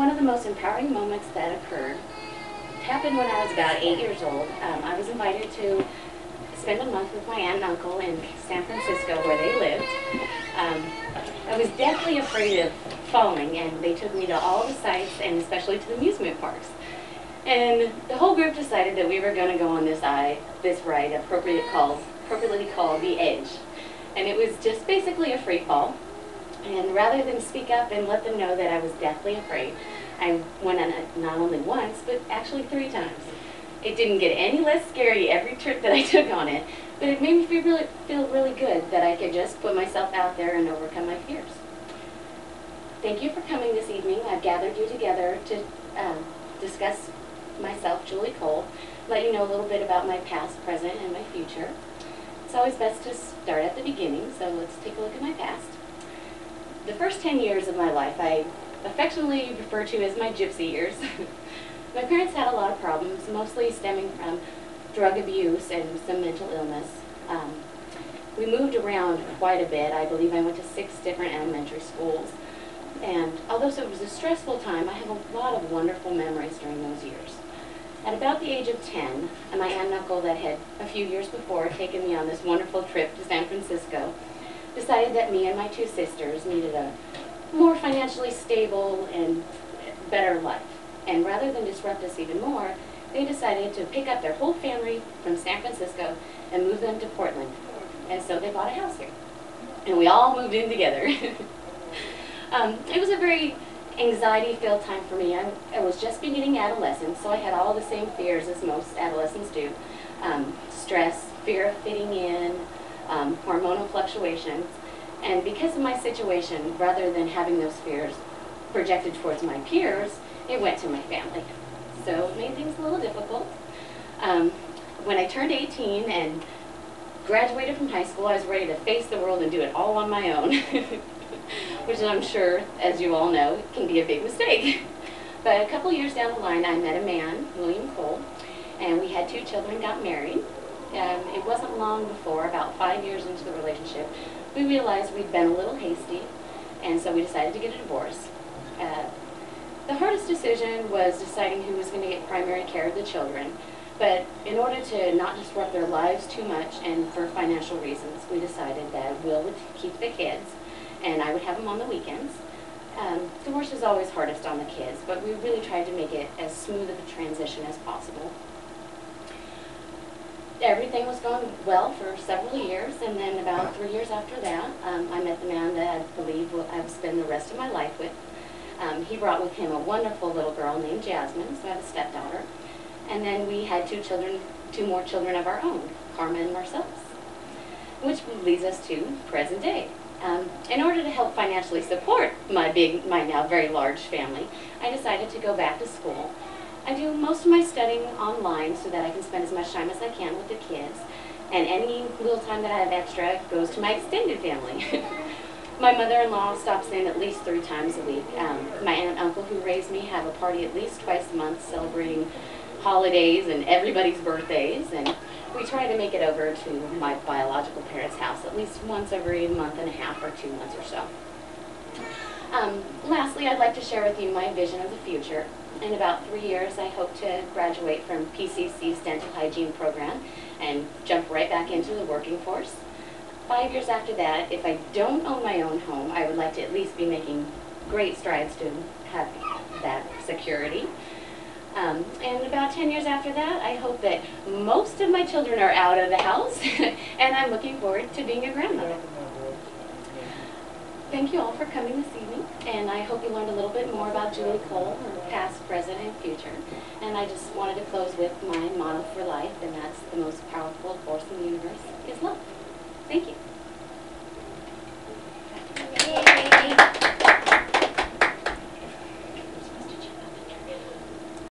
one of the most empowering moments that occurred happened when I was about 8 years old. I was invited to spend a month with my aunt and uncle in San Francisco where they lived. I was deathly afraid of falling, and they took me to all the sites and especially to the amusement parks. And the whole group decided that we were going to go on this ride appropriately called The Edge. And it was just basically a free fall. And rather than speak up and let them know that I was deathly afraid, I went on it not only once, but actually 3 times. It didn't get any less scary every trip that I took on it, but it made me feel really good that I could just put myself out there and overcome my fears. Thank you for coming this evening. I've gathered you together to discuss myself, Julie Cole, let you know a little bit about my past, present, and my future. It's always best to start at the beginning, so let's take a look at my past. The first 10 years of my life I affectionately refer to as my gypsy years. My parents had a lot of problems, mostly stemming from drug abuse and some mental illness. We moved around quite a bit. I believe I went to 6 different elementary schools. And although it was a stressful time, I have a lot of wonderful memories during those years. At about the age of 10, my aunt and uncle that had a few years before taken me on this wonderful trip to San Francisco decided that me and my 2 sisters needed a more financially stable and better life. And rather than disrupt us even more, they decided to pick up their whole family from San Francisco and move them to Portland. And so they bought a house here. And we all moved in together. It was a very anxiety-filled time for me. I was just beginning adolescence, so I had all the same fears as most adolescents do. Stress, fear of fitting in, hormonal fluctuations. And because of my situation, rather than having those fears projected towards my peers, it went to my family. So it made things a little difficult. When I turned 18 and graduated from high school, I was ready to face the world and do it all on my own, which I'm sure, as you all know, can be a big mistake. But a couple years down the line, I met a man, William Cole, and we had 2 children, got married. It wasn't long before, about 5 years into the relationship, we realized we'd been a little hasty, and so we decided to get a divorce. The hardest decision was deciding who was going to get primary care of the children, but in order to not disrupt their lives too much and for financial reasons, we decided that Will would keep the kids and I would have them on the weekends. Divorce is always hardest on the kids, but we really tried to make it as smooth of a transition as possible. Everything was going well for several years, and then about 3 years after that, I met the man that I believe I would spend the rest of my life with. He brought with him a wonderful little girl named Jasmine, so I have a stepdaughter. And then we had 2 more children of our own, Carmen and Marcellus, which leads us to present day. In order to help financially support my now very large family, I decided to go back to school. I do most of my studying online so that I can spend as much time as I can with the kids, and any little time that I have extra goes to my extended family. My mother-in-law stops in at least 3 times a week. My aunt and uncle who raised me have a party at least twice a month celebrating holidays and everybody's birthdays, and we try to make it over to my biological parents' house at least once every month and a half or 2 months or so. Lastly, I'd like to share with you my vision of the future. In about 3 years, I hope to graduate from PCC's dental hygiene program and jump right back into the working force. 5 years after that, if I don't own my own home, I would like to at least be making great strides to have that security. And about 10 years after that, I hope that most of my children are out of the house, and I'm looking forward to being a grandmother. Thank you all for coming this evening, and I hope you learned a little bit more about Julie Cole, her past, present, and future. And I just wanted to close with my motto for life, and that's the most powerful force in the universe is love. Thank you.